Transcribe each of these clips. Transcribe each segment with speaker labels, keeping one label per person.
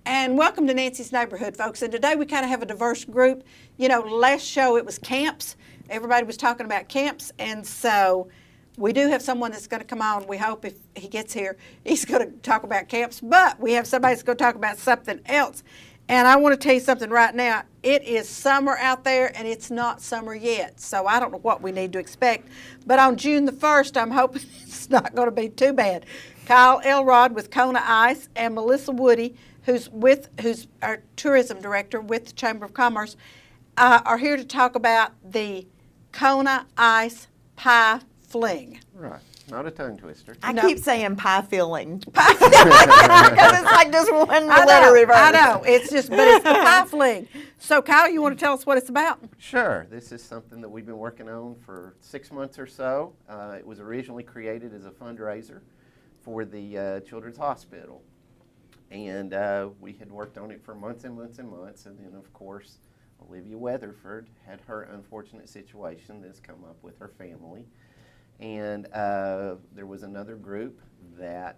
Speaker 1: And welcome to Nancy's Neighborhood, folks. And today we kind of have a diverse group. You know, last show it was camps. Everybody was talking about camps. And so we do have someone that's going to come on. We hope if he gets here, he's going to talk about camps. But we have somebody that's going to talk about something else. And I want to tell you something right now. It is summer out there, and it's not summer yet. So I don't know what we need to expect. But on June the 1st, I'm hoping it's not going to be too bad. Kyle Elrod with Kona Ice and Melissa Woody, who's our tourism director with the Chamber of Commerce, are here to talk about the Kona Ice Pie Fling.
Speaker 2: Right. Not a tongue twister.
Speaker 3: I
Speaker 1: No.
Speaker 3: keep saying pie filling. Because it's like just one letter reverse.
Speaker 1: I know. But it's the pie fling. So, Kyle, you want to tell us what it's about?
Speaker 2: Sure. This is something that we've been working on for 6 months or so. It was originally created as a fundraiser for the Children's Hospital. And we had worked on it for months and months and months. And then, of course, Olivia Weatherford had her unfortunate situation that's come up with her family. And there was another group that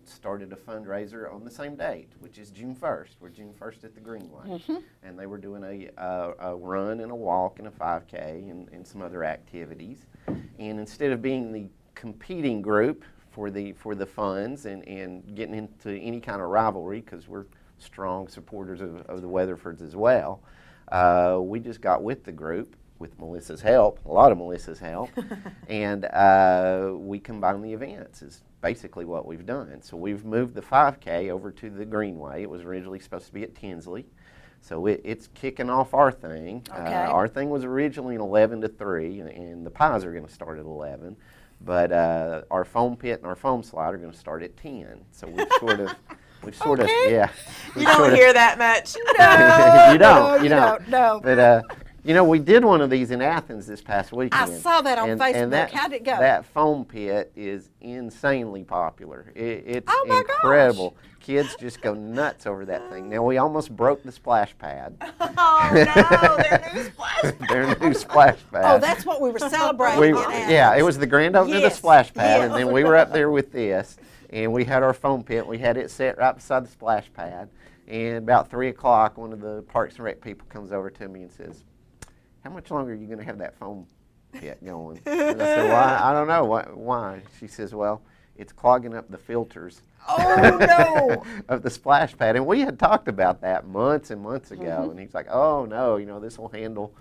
Speaker 2: started a fundraiser on the same date, which is June 1st. We're June 1st at the Greenway. Mm-hmm. And they were doing a run and a walk and a 5K and some other activities. And instead of being the competing group for the funds and getting into any kind of rivalry, because we're strong supporters of the Weatherfords as well, we just got with the group with Melissa's help, a lot of Melissa's help, and we combined the events is basically what we've done. So we've moved the 5K over to the Greenway. It was originally supposed to be at Tinsley. So it's kicking off our thing.
Speaker 1: Okay.
Speaker 2: Our thing was originally an 11 to 3, and the pies are going to start at 11. But our foam pit and our foam slide are going to start at 10. So we've sort of, yeah.
Speaker 3: You don't hear that much.
Speaker 2: You don't.
Speaker 1: No.
Speaker 2: But, we did one of these in Athens this past weekend.
Speaker 1: I saw that on Facebook.
Speaker 2: And
Speaker 1: How'd it go?
Speaker 2: That foam pit is insanely popular. It's
Speaker 1: Oh my
Speaker 2: incredible.
Speaker 1: gosh.
Speaker 2: Kids just go nuts over that thing. Now, we almost broke the splash pad.
Speaker 3: Oh, no, their new splash pad.
Speaker 2: Their new splash pad.
Speaker 1: Oh, that's what we were celebrating.
Speaker 2: Yeah, it was the grand opening of the
Speaker 1: Yes,
Speaker 2: splash pad,
Speaker 1: yes.
Speaker 2: and then we were up there with this, and we had our foam pit. We had it set right beside the splash pad, and about 3 o'clock, one of the Parks and Rec people comes over to me and says, "How much longer are you going to have that foam pit going?" And I said, "Well, I don't know. Why?" She says, "Well, it's clogging up the filters."
Speaker 1: Oh, no.
Speaker 2: Of the splash pad. And we had talked about that months and months ago.
Speaker 1: Mm-hmm.
Speaker 2: And he's like, "Oh, no, this will handle,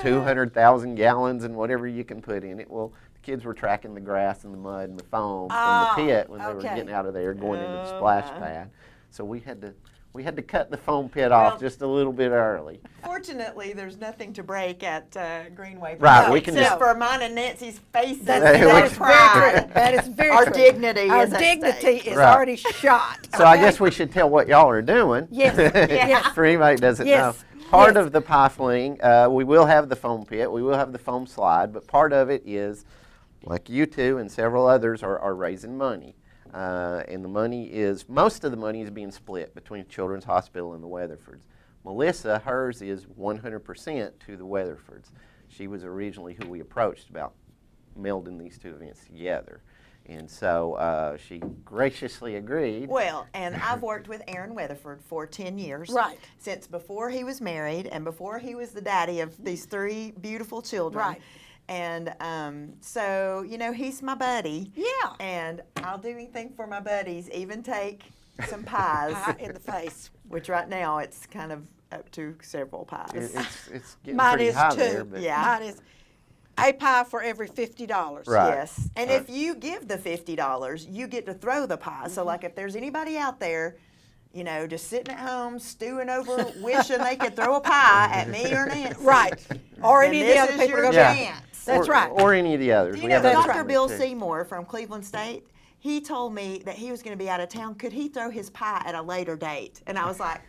Speaker 2: 200,000 gallons and whatever you can put in it." Well, the kids were tracking the grass and the mud and the foam from the pit when they were getting out of there going into the splash pad. So we had to cut the foam pit off just a little bit early.
Speaker 3: Fortunately, there's nothing to break at Greenway.
Speaker 2: Right, we can
Speaker 3: except
Speaker 2: just-
Speaker 3: for mine and Nancy's faces.
Speaker 1: That
Speaker 2: Hey,
Speaker 1: is
Speaker 2: we-
Speaker 1: very true. That is very
Speaker 3: Our
Speaker 1: true.
Speaker 3: dignity
Speaker 1: Our
Speaker 3: is at
Speaker 1: dignity
Speaker 3: stake.
Speaker 1: is
Speaker 2: Right.
Speaker 1: already shot.
Speaker 2: So I guess we should tell what y'all are doing.
Speaker 1: Yes, yes.
Speaker 2: For anybody that doesn't
Speaker 1: Yes,
Speaker 2: know. Part
Speaker 1: yes.
Speaker 2: of the pie fling, we will have the foam pit, we will have the foam slide, but part of it is, like you two and several others are raising money. And most of the money is being split between Children's Hospital and the Weatherfords. Melissa, hers is 100% to the Weatherfords. She was originally who we approached about melding these two events together. And so she graciously agreed.
Speaker 3: Well, and I've worked with Aaron Weatherford for 10 years.
Speaker 1: Right.
Speaker 3: Since before he was married and before he was the daddy of these 3 beautiful children.
Speaker 1: Right.
Speaker 3: And so, he's my buddy.
Speaker 1: Yeah.
Speaker 3: And I'll do anything for my buddies, even take some pies.
Speaker 1: Pie in the face.
Speaker 3: Which right now it's kind of up to several pies.
Speaker 2: It's getting
Speaker 1: Mine
Speaker 2: pretty
Speaker 1: is
Speaker 2: high
Speaker 1: too.
Speaker 2: there. But
Speaker 3: Yeah.
Speaker 1: Mine is a pie for every $50.
Speaker 2: Right.
Speaker 3: Yes. And if you give the $50, you get to throw the pie. So, like, if there's anybody out there, just sitting at home, stewing over, wishing they could throw a pie at me or Nancy.
Speaker 1: Right. Or any of the
Speaker 3: then
Speaker 1: other
Speaker 3: this is
Speaker 1: people are
Speaker 3: your
Speaker 1: going to
Speaker 2: Yeah.
Speaker 3: chance.
Speaker 1: That's
Speaker 2: or,
Speaker 1: right.
Speaker 2: Or any of the others.
Speaker 3: Do
Speaker 2: We
Speaker 3: you know
Speaker 2: have those
Speaker 3: Dr.
Speaker 2: coming,
Speaker 3: Bill
Speaker 2: too.
Speaker 3: Seymour from Cleveland State? He told me that he was going to be out of town. Could he throw his pie at a later date? And I was like,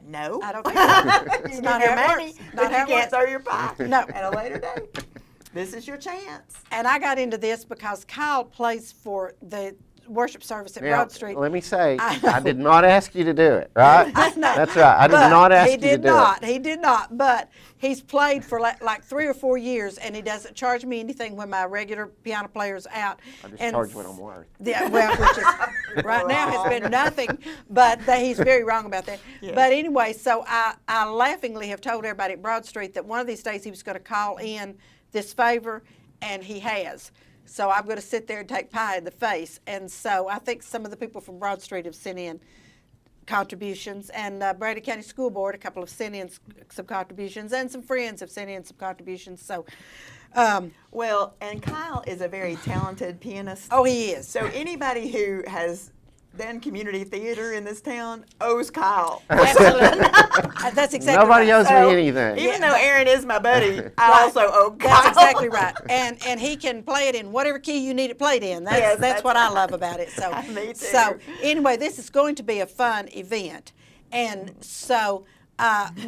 Speaker 3: no.
Speaker 1: I don't think so.
Speaker 3: It's
Speaker 1: not
Speaker 3: not your
Speaker 1: how it
Speaker 3: money,
Speaker 1: works.
Speaker 3: but
Speaker 1: Not
Speaker 3: you
Speaker 1: how it
Speaker 3: can't
Speaker 1: works.
Speaker 3: throw your pie
Speaker 1: No.
Speaker 3: at a later date. This is your chance.
Speaker 1: And I got into this because Kyle plays for the worship service at
Speaker 2: Now,
Speaker 1: Broad Street.
Speaker 2: let me say,
Speaker 1: I know.
Speaker 2: I did not ask you to do it, right?
Speaker 1: I know.
Speaker 2: That's right. I did
Speaker 1: But
Speaker 2: not ask
Speaker 1: he
Speaker 2: you to
Speaker 1: did
Speaker 2: do
Speaker 1: not.
Speaker 2: it.
Speaker 1: He did not. But he's played for like 3 or 4 years, and he doesn't charge me anything when my regular piano player's out.
Speaker 2: I just
Speaker 1: And
Speaker 2: charge what I'm worth.
Speaker 1: Yeah, well, which is right now has been nothing, but he's very wrong about that.
Speaker 3: Yes.
Speaker 1: But anyway, so I laughingly have told everybody at Broad Street that one of these days he was going to call in this favor, and he has. So I'm going to sit there and take pie in the face. And so I think some of the people from Broad Street have sent in contributions, and Brady County School Board, a couple have sent in some contributions, and some friends have sent in some contributions. So,
Speaker 3: Well, and Kyle is a very talented pianist.
Speaker 1: oh, he is.
Speaker 3: So anybody who has done community theater in this town owes Kyle.
Speaker 1: Absolutely. That's exactly
Speaker 2: Nobody
Speaker 1: right.
Speaker 2: owes
Speaker 3: So,
Speaker 2: me anything.
Speaker 3: Even though Aaron is my buddy, I
Speaker 1: Right.
Speaker 3: also owe Kyle.
Speaker 1: That's exactly right. And he can play it in whatever key you need it played in. That's,
Speaker 3: Yes,
Speaker 1: that's
Speaker 3: that's
Speaker 1: what I
Speaker 3: right.
Speaker 1: love about it. So,
Speaker 3: Me too.
Speaker 1: So anyway, this is going to be a fun event. And so,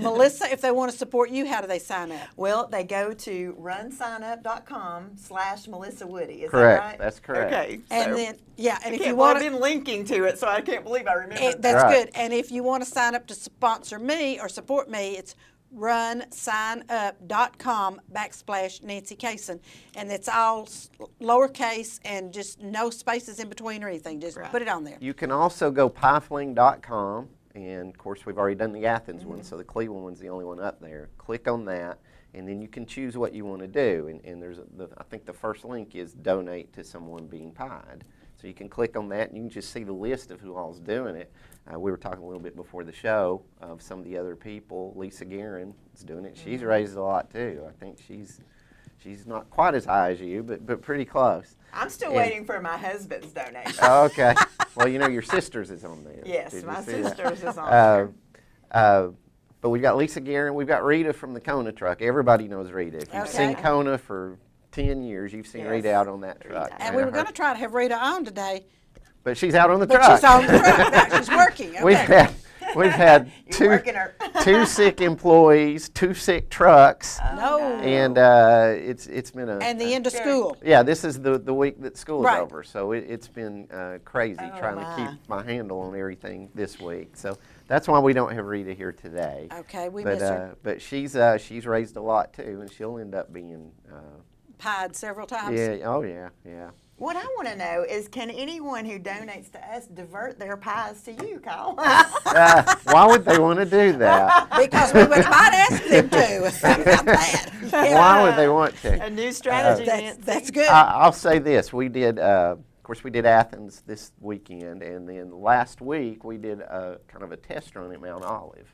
Speaker 1: Melissa, if they want to support you, how do they sign up?
Speaker 3: Well, they go to runsignup.com/Melissa Woody. Is
Speaker 2: Correct.
Speaker 3: that right?
Speaker 2: That's correct.
Speaker 3: Okay.
Speaker 1: And
Speaker 3: so
Speaker 1: then, yeah, and if you
Speaker 3: well,
Speaker 1: want
Speaker 3: I've
Speaker 1: to.
Speaker 3: been linking to it, so I can't believe I remember.
Speaker 1: That's
Speaker 2: Right.
Speaker 1: good. And if you want to sign up to sponsor me or support me, it's runsignup.com/Nancy Kaysen. And it's all lowercase and just no spaces in between or anything. Just
Speaker 3: Right.
Speaker 1: put it on there.
Speaker 2: You can also go piefling.com, and of course we've already done the Athens one, so the Cleveland one's the only one up there. Click on that, and then you can choose what you want to do. And there's, I think the first link is donate to someone being pied. So you can click on that, and you can just see the list of who all's doing it. We were talking a little bit before the show of some of the other people. Lisa Guerin is doing it. She's raised a lot too. I think she's not quite as high as you, but pretty close.
Speaker 3: I'm still
Speaker 2: And-
Speaker 3: waiting for my husband's donation.
Speaker 2: Oh, okay. Well, you know, your sister's is on there.
Speaker 3: Yes,
Speaker 2: Did you
Speaker 3: my
Speaker 2: see that?
Speaker 3: sister's is on there.
Speaker 2: But we've got Lisa Guerin. We've got Rita from the Kona truck. Everybody knows Rita. If you've
Speaker 1: Okay.
Speaker 2: seen Kona for 10 years, you've seen
Speaker 3: Yes.
Speaker 2: Rita out on that truck.
Speaker 3: Rita.
Speaker 1: And we were going to try to have Rita on today,
Speaker 2: But she's out on the
Speaker 1: but
Speaker 2: truck.
Speaker 1: she's on the truck now. She's working. Okay.
Speaker 2: We've had
Speaker 3: You're working her.
Speaker 2: two sick employees, 2 sick trucks,
Speaker 1: No.
Speaker 2: and it's been a
Speaker 1: And the end of
Speaker 3: Good.
Speaker 1: school.
Speaker 2: yeah. This is the week that school is
Speaker 1: Right.
Speaker 2: over, so it's been crazy
Speaker 3: Oh,
Speaker 2: trying
Speaker 3: my.
Speaker 2: to keep my handle on everything this week. So that's why we don't have Rita here today.
Speaker 1: Okay, we
Speaker 2: But
Speaker 1: miss her.
Speaker 2: but she's raised a lot too, and she'll end up being
Speaker 1: Pied several times.
Speaker 2: yeah. Oh yeah.
Speaker 3: What I want to know is, can anyone who donates to us divert their pies to you, Kyle?
Speaker 2: Why would they want to do that?
Speaker 1: Because we might ask them to about that.
Speaker 2: Why would they want to?
Speaker 3: A new strategy, Nancy.
Speaker 1: That's good.
Speaker 2: I'll say this: we did, of course, we did Athens this weekend, and then last week we did kind of a test run at Mount Olive.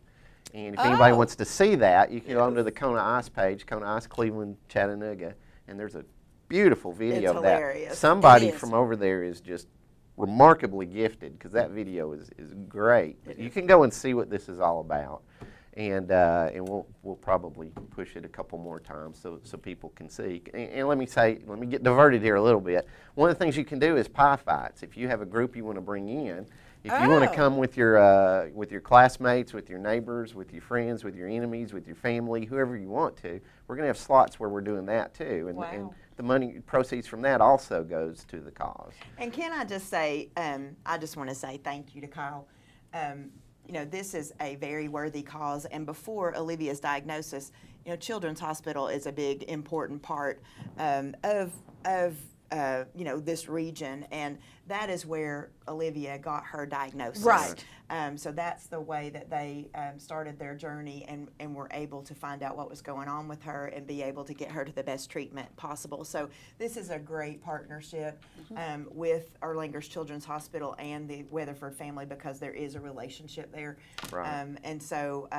Speaker 2: And if anybody
Speaker 1: Oh.
Speaker 2: wants to see that, you can go onto the Kona Ice page, Kona Ice Cleveland, Chattanooga, and there's a beautiful video
Speaker 3: It's
Speaker 2: of that.
Speaker 3: hilarious.
Speaker 2: Somebody
Speaker 1: It is.
Speaker 2: from over there is just remarkably gifted, because that video is great. You can go and see what this is all about. And we'll probably push it a couple more times so people can see. And let me get diverted here a little bit. One of the things you can do is pie fights. If you have a group you want to bring in, if you want
Speaker 1: Oh.
Speaker 2: to come with your classmates, with your neighbors, with your friends, with your enemies, with your family, whoever you want to, we're going to have slots where we're doing that too. And
Speaker 3: Wow.
Speaker 2: the money proceeds from that also goes to the cause.
Speaker 3: And can I just say, I just want to say thank you to Kyle. You know, this is a very worthy cause. And before Olivia's diagnosis, you know, Children's Hospital is a big, important part of you know, this region, and that is where Olivia got her diagnosis.
Speaker 1: Right.
Speaker 3: So that's the way that they started their journey, and were able to find out what was going on with her and be able to get her to the best treatment possible. So this is a great partnership with Erlanger's Children's Hospital and the Weatherford family, because there is a relationship there.
Speaker 2: Right.
Speaker 3: And so,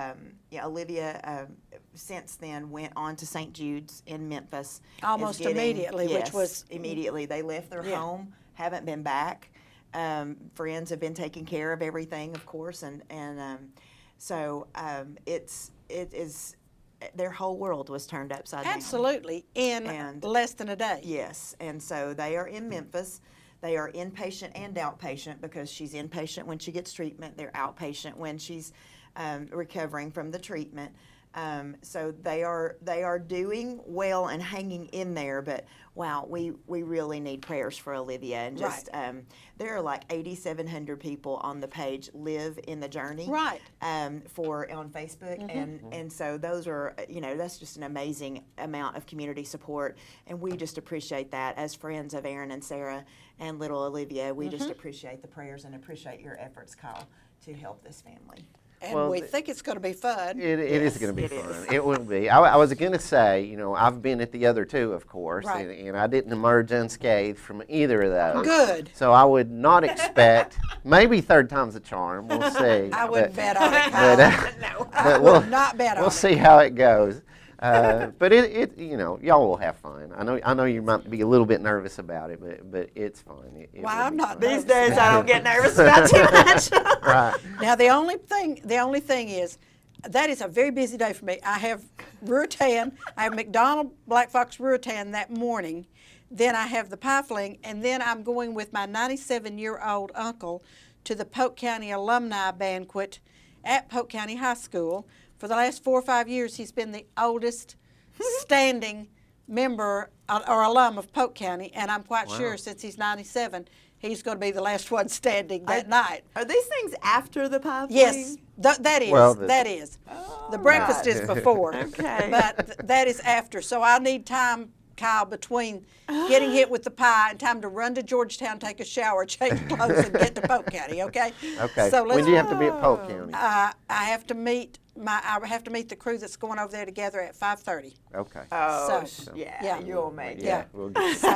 Speaker 3: yeah, Olivia since then went on to St. Jude's in Memphis.
Speaker 1: Almost
Speaker 3: is getting-
Speaker 1: immediately, which
Speaker 3: yes,
Speaker 1: was-
Speaker 3: immediately. They left their
Speaker 1: Yeah.
Speaker 3: home, haven't been back. Friends have been taking care of everything, of course, and so it is their whole world was turned upside down.
Speaker 1: Absolutely, in
Speaker 3: And-
Speaker 1: less than a day.
Speaker 3: Yes, and so they are in Memphis. They are inpatient and outpatient, because she's inpatient when she gets treatment. They're outpatient when she's recovering from the treatment. So they are doing well and hanging in there, but wow, we really need prayers for Olivia. And just there are like 8,700 people on the page Live in the Journey,
Speaker 1: Right.
Speaker 3: For on Facebook, and so those are, that's just an amazing amount of community support, and we just appreciate that as friends of Aaron and Sarah and little Olivia. We just appreciate the prayers and appreciate your efforts, Kyle, to help this family.
Speaker 1: And
Speaker 2: Well,
Speaker 1: we think it's going to be fun.
Speaker 2: It is going to be
Speaker 3: it
Speaker 2: fun.
Speaker 3: is.
Speaker 2: It will be. I was going to say, I've been at the other two, of course,
Speaker 1: Right.
Speaker 2: and I didn't emerge unscathed from either of those.
Speaker 1: Good.
Speaker 2: So I would not expect, maybe third time's a charm. We'll see.
Speaker 1: I wouldn't bet on it,
Speaker 2: But,
Speaker 1: Kyle.
Speaker 3: No.
Speaker 2: but
Speaker 1: would not bet on
Speaker 2: we'll
Speaker 1: it.
Speaker 2: see how it goes. But y'all will have fun. I know you might be a little bit nervous about it, but it's fun. It
Speaker 1: Well,
Speaker 2: will
Speaker 1: I'm
Speaker 2: be
Speaker 1: not
Speaker 2: fun.
Speaker 3: These
Speaker 1: nervous.
Speaker 3: days, I don't get nervous about too much.
Speaker 2: Right.
Speaker 1: Now, the only thing is, that is a very busy day for me. I have Rutan, I have McDonald Black Fox Rutan that morning. Then I have the pie fling, and then I'm going with my 97-year-old uncle to the Polk County Alumni Banquet at Polk County High School. For the last 4 or 5 years, he's been the oldest standing member or alum of Polk County, and I'm quite sure since he's 97, he's going to be the last one standing that night.
Speaker 3: Are these things after the pie?
Speaker 1: Yes, that is.
Speaker 2: Well,
Speaker 1: That is.
Speaker 3: Oh,
Speaker 1: The breakfast
Speaker 3: right.
Speaker 1: is before.
Speaker 3: Okay.
Speaker 1: But that is after. So I need time, Kyle, between getting hit with the pie and time to run to Georgetown, take a shower, change clothes, and get to Polk County. Okay.
Speaker 2: Okay.
Speaker 1: So
Speaker 2: When
Speaker 1: let's.
Speaker 2: do you have to be at Polk County?
Speaker 1: I have to meet the crew that's going over there together at 5:30.
Speaker 2: Okay.
Speaker 3: Oh,
Speaker 1: So,
Speaker 3: yeah, you'll make it.
Speaker 1: yeah.
Speaker 2: We'll get
Speaker 1: So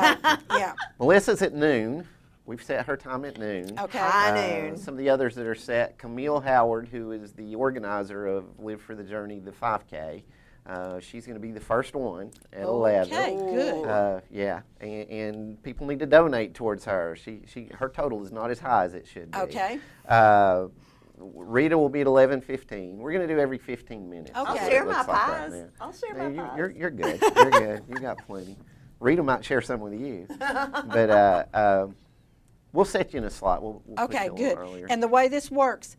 Speaker 1: yeah.
Speaker 2: Melissa's at noon. We've set her time at noon.
Speaker 1: Okay.
Speaker 3: High noon.
Speaker 2: Some of the others that are set, Camille Howard, who is the organizer of Live for the Journey, the 5K, she's going to be the first one at 11.
Speaker 1: Okay. Good.
Speaker 2: Yeah, and people need to donate towards her. Her total is not as high as it should be.
Speaker 1: Okay.
Speaker 2: Rita will be at 11:15. We're going to do every 15 minutes.
Speaker 1: Okay.
Speaker 3: I'll
Speaker 1: it
Speaker 3: share
Speaker 2: looks
Speaker 3: my
Speaker 2: like right
Speaker 3: pies.
Speaker 2: now.
Speaker 3: I'll share
Speaker 2: No,
Speaker 3: my pies.
Speaker 2: You're good. You're good. You got plenty. Rita might share some with you, but we'll set you in a slot. We'll put
Speaker 1: Okay,
Speaker 2: you on
Speaker 1: good.
Speaker 2: earlier.
Speaker 1: And the way this works,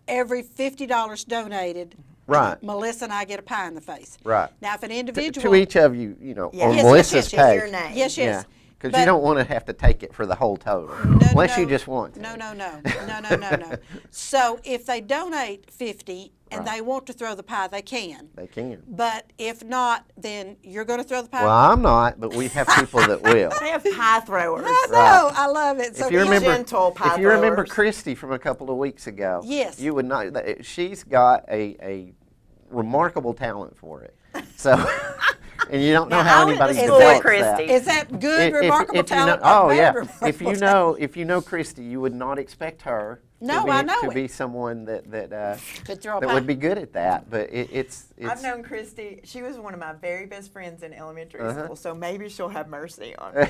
Speaker 1: every $50 donated,
Speaker 2: Right.
Speaker 1: Melissa and I get a pie in the face.
Speaker 2: Right.
Speaker 1: Now, if an
Speaker 2: To
Speaker 1: individual,
Speaker 2: each of you,
Speaker 3: Yes.
Speaker 2: on
Speaker 3: Yes,
Speaker 1: yes,
Speaker 2: Melissa's
Speaker 1: yes, yes,
Speaker 2: page.
Speaker 3: your name.
Speaker 1: yes, yes,
Speaker 2: Because
Speaker 1: But-
Speaker 2: you don't want to have to take it for the whole total,
Speaker 1: No,
Speaker 2: unless you
Speaker 1: no.
Speaker 2: just want to.
Speaker 1: No. So if they donate 50 and
Speaker 2: Right.
Speaker 1: they want to throw the pie, they can.
Speaker 2: They can.
Speaker 1: But if not, then you're going to throw the pie.
Speaker 2: Well, I'm not, but we have people that will.
Speaker 3: They have pie throwers.
Speaker 1: I know. I love it. So
Speaker 2: If you
Speaker 1: each-
Speaker 2: remember,
Speaker 3: gentle pie
Speaker 2: if you remember
Speaker 3: throwers.
Speaker 2: Christy from a couple of weeks ago,
Speaker 1: Yes.
Speaker 2: you would not. She's got a remarkable talent for it. So, and you don't know
Speaker 3: Now,
Speaker 2: how
Speaker 3: I went to
Speaker 2: anybody
Speaker 3: school
Speaker 2: develops
Speaker 3: with
Speaker 2: that.
Speaker 3: Christy.
Speaker 1: is that good,
Speaker 2: If-
Speaker 1: remarkable
Speaker 2: if you know-
Speaker 1: talent? or
Speaker 2: oh
Speaker 1: bad,
Speaker 2: yeah.
Speaker 1: remarkable
Speaker 2: If you
Speaker 1: talent?
Speaker 2: if you know Christy, you would not expect her.
Speaker 1: No,
Speaker 2: to be,
Speaker 1: I know
Speaker 2: to
Speaker 1: it.
Speaker 2: be someone that
Speaker 1: Could throw a
Speaker 2: that
Speaker 1: pie.
Speaker 2: would be good at that. But it's
Speaker 3: I've known Christy. She was one of my very best friends in elementary
Speaker 2: Uh-huh.
Speaker 3: school, so maybe she'll have mercy on me.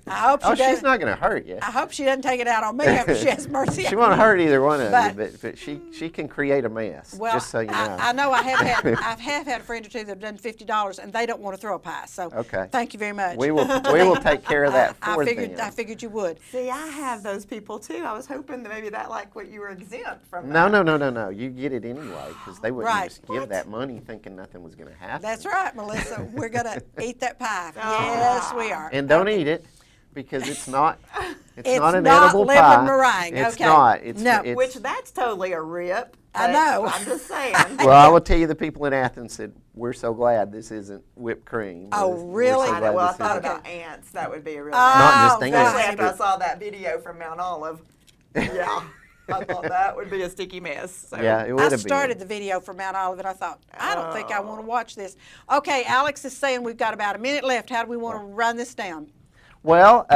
Speaker 1: I hope she
Speaker 2: oh, she's
Speaker 1: doesn't.
Speaker 2: not going to hurt you.
Speaker 1: I hope she doesn't take it out on me after she has mercy.
Speaker 2: She
Speaker 1: on
Speaker 2: won't
Speaker 1: me.
Speaker 2: hurt either one of
Speaker 1: But-
Speaker 2: you, but she can create a mess.
Speaker 1: Well,
Speaker 2: just so you know.
Speaker 1: I know I have had a friend or two that have done $50 and they don't want to throw a pie. So
Speaker 2: Okay.
Speaker 1: thank you very much.
Speaker 2: we will take care of that for
Speaker 1: I figured
Speaker 2: them.
Speaker 1: I figured you would.
Speaker 3: See, I have those people too. I was hoping that maybe that like what you were exempt from.
Speaker 2: No,
Speaker 3: that.
Speaker 2: no. You get it anyway because they wouldn't
Speaker 1: Right.
Speaker 2: just give that money thinking nothing was going to happen.
Speaker 1: That's right, Melissa. We're gonna eat that pie.
Speaker 3: Oh.
Speaker 1: Yes, we are.
Speaker 2: And don't eat it because it's not. It's,
Speaker 1: It's
Speaker 2: not an
Speaker 1: not
Speaker 2: edible
Speaker 1: lemon
Speaker 2: pie.
Speaker 1: meringue,
Speaker 2: It's
Speaker 1: okay.
Speaker 2: not. It's,
Speaker 1: No.
Speaker 2: it's,
Speaker 3: Which that's totally a rip.
Speaker 1: I
Speaker 3: but
Speaker 1: know.
Speaker 3: I'm just saying.
Speaker 2: well, I will tell you, the people in Athens said we're so glad this isn't whipped cream.
Speaker 1: Oh,
Speaker 2: We're so
Speaker 1: really?
Speaker 2: glad
Speaker 3: I know. Well, I
Speaker 2: this
Speaker 3: thought
Speaker 2: isn't-
Speaker 3: about ants. That would be a real.
Speaker 2: Not just
Speaker 1: Oh,
Speaker 2: ants.
Speaker 3: Especially
Speaker 1: gosh.
Speaker 3: after I saw that video from Mount Olive. Yeah, I thought that would be a sticky mess. So.
Speaker 2: Yeah, it would
Speaker 1: I
Speaker 2: have been.
Speaker 1: started the video for Mount Olive and I thought, I don't think I want to watch this. Okay, Alex is saying we've got about a minute left. How do we want to run this down?
Speaker 2: Well,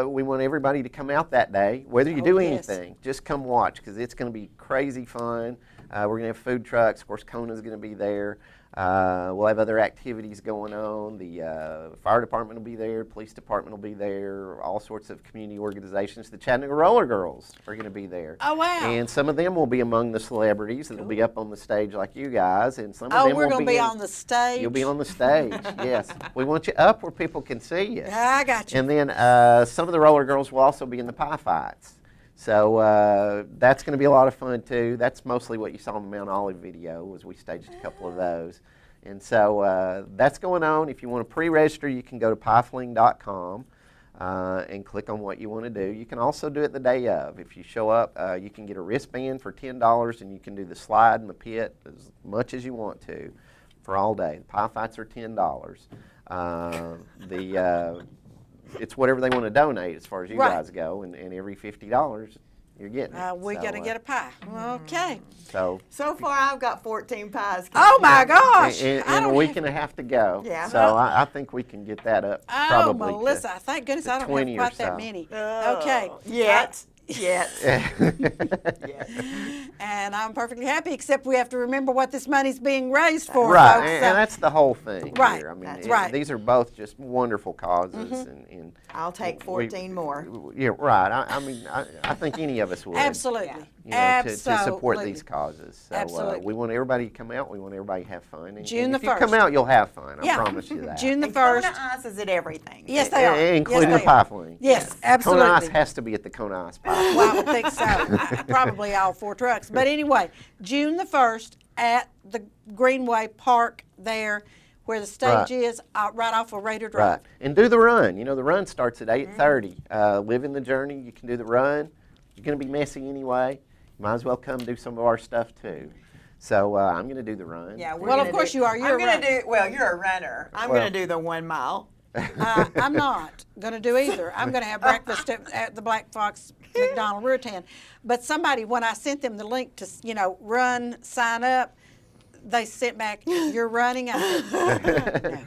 Speaker 2: we want everybody to come out that day. Whether you
Speaker 1: Oh,
Speaker 2: do
Speaker 1: yes.
Speaker 2: anything, just come watch because it's going to be crazy fun. We're going to have food trucks. Of course, Kona's going to be there. We'll have other activities going on. The fire department will be there. Police department will be there. All sorts of community organizations. The Chattanooga Roller Girls are going to be there.
Speaker 1: Oh, wow.
Speaker 2: And some of them will be among the celebrities that'll be up on the stage like you guys. And some of
Speaker 1: Oh,
Speaker 2: them
Speaker 1: we're
Speaker 2: will
Speaker 1: going to be
Speaker 2: in-
Speaker 1: on the stage.
Speaker 2: You'll be on the stage. Yes, we want you up where people can see you.
Speaker 1: I got you.
Speaker 2: And then some of the roller girls will also be in the pie fights. So that's going to be a lot of fun too. That's mostly what you saw in the Mount Olive video, was we staged a couple of those. And so that's going on. If you want to pre-register, you can go to piefling.com and click on what you want to do. You can also do it the day of. If you show up, you can get a wristband for $10, and you can do the slide and the pit as much as you want to for all day. The pie fights are $10. It's whatever they want to donate as far as you
Speaker 1: Right.
Speaker 2: guys go, and every $50 you're getting it.
Speaker 1: We're going to get a pie. Okay.
Speaker 2: So
Speaker 3: So far, I've got 14 pies.
Speaker 1: Oh, my gosh.
Speaker 2: and
Speaker 1: I
Speaker 2: a
Speaker 1: don't
Speaker 2: week
Speaker 1: have-
Speaker 2: and a half to go.
Speaker 3: Yeah.
Speaker 2: So I think we can get that up
Speaker 1: Oh,
Speaker 2: probably to-
Speaker 1: Melissa, thank goodness I don't
Speaker 2: 20
Speaker 1: have
Speaker 2: or
Speaker 1: quite that
Speaker 2: so.
Speaker 1: many.
Speaker 3: Oh,
Speaker 1: Okay.
Speaker 3: Yet. Yet. Yet.
Speaker 1: And I'm perfectly happy, except we have to remember what this money's being raised for.
Speaker 2: Right,
Speaker 1: folks.
Speaker 2: and
Speaker 1: So-
Speaker 2: that's the whole thing
Speaker 1: Right,
Speaker 2: here. I mean,
Speaker 1: that's right.
Speaker 2: these are both just wonderful causes, and
Speaker 3: I'll take 14 more.
Speaker 2: Yeah, right. I mean, I think any of us would.
Speaker 1: Absolutely.
Speaker 2: You know, to support
Speaker 1: Absolutely.
Speaker 2: these causes. So
Speaker 1: Absolutely.
Speaker 2: we want everybody to come out. We want everybody to have fun. And,
Speaker 1: June
Speaker 2: and
Speaker 1: the
Speaker 2: if you come
Speaker 1: 1st.
Speaker 2: out, you'll have fun. I
Speaker 1: Yeah.
Speaker 2: promise you that.
Speaker 1: June the
Speaker 3: And
Speaker 1: 1st.
Speaker 3: Kona Ice is at everything.
Speaker 1: Yes, they are.
Speaker 2: Including
Speaker 1: yes,
Speaker 2: the
Speaker 1: they are.
Speaker 2: pie fling.
Speaker 1: Yes, absolutely.
Speaker 2: Kona Ice has to be at the Kona Ice pie.
Speaker 1: Well, I would think so. Probably all 4 trucks. But anyway, June the 1st at the Greenway Park there where the stage
Speaker 2: Right.
Speaker 1: is, right off of Raider Drive.
Speaker 2: Right, and do the run. You know, the run starts at 8:30. Live in the journey. You can do the run. You're going to be messy anyway. You might as well come do some of our stuff too. So I'm going to do the run.
Speaker 3: Yeah, we're
Speaker 1: Well,
Speaker 3: gonna
Speaker 1: of course
Speaker 3: do-
Speaker 1: you are. You're
Speaker 3: I'm
Speaker 1: a
Speaker 3: gonna
Speaker 1: runner.
Speaker 3: do. Well, you're a runner. I'm
Speaker 2: Well-
Speaker 3: gonna do the 1 mile.
Speaker 1: I'm not going to do either. I'm going to have breakfast at the Black Fox McDonald Rutan. But somebody, when I sent them the link to, run, sign up, they sent back, "You're running?" I said, "No."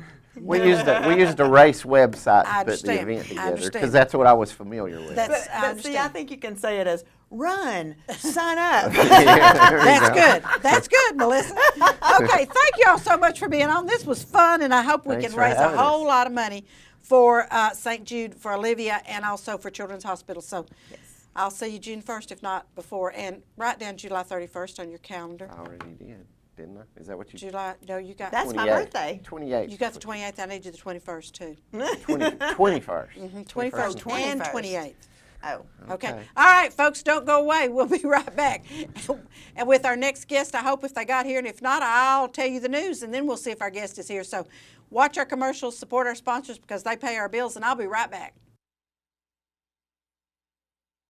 Speaker 2: We used a race website
Speaker 1: I
Speaker 2: to put the
Speaker 1: understand.
Speaker 2: event
Speaker 1: I
Speaker 2: together
Speaker 1: understand.
Speaker 2: because that's what I was familiar with.
Speaker 1: That's- I
Speaker 3: But see, I
Speaker 1: understand.
Speaker 3: think you can say it as run, sign up.
Speaker 2: Yeah, there you
Speaker 1: That's
Speaker 2: go.
Speaker 1: good. That's good, Melissa. Okay, thank you all so much for being on. This was fun, and I hope we
Speaker 2: Thanks
Speaker 1: can
Speaker 2: for
Speaker 1: raise a
Speaker 2: having us.
Speaker 1: whole lot of money for St. Jude, for Olivia, and also for Children's Hospital. So I'll see you June 1st, if not before. And write down July 31st on your calendar.
Speaker 2: I already did, didn't I? Is that what you?
Speaker 1: No, you got.
Speaker 3: That's my
Speaker 2: 28.
Speaker 3: birthday.
Speaker 2: 28.
Speaker 1: You got the 28th. I need you the 21st too.
Speaker 2: 21st.
Speaker 1: 21st and
Speaker 3: 21st.
Speaker 1: 28th.
Speaker 3: Oh.
Speaker 1: Okay.
Speaker 2: Okay.
Speaker 1: All right, folks, don't go away. We'll be right back. And with our next guest, I hope if they got here, and if not, I'll tell you the news, and then we'll see if our guest is here. So watch our commercials, support our sponsors because they pay our bills, and I'll be right back.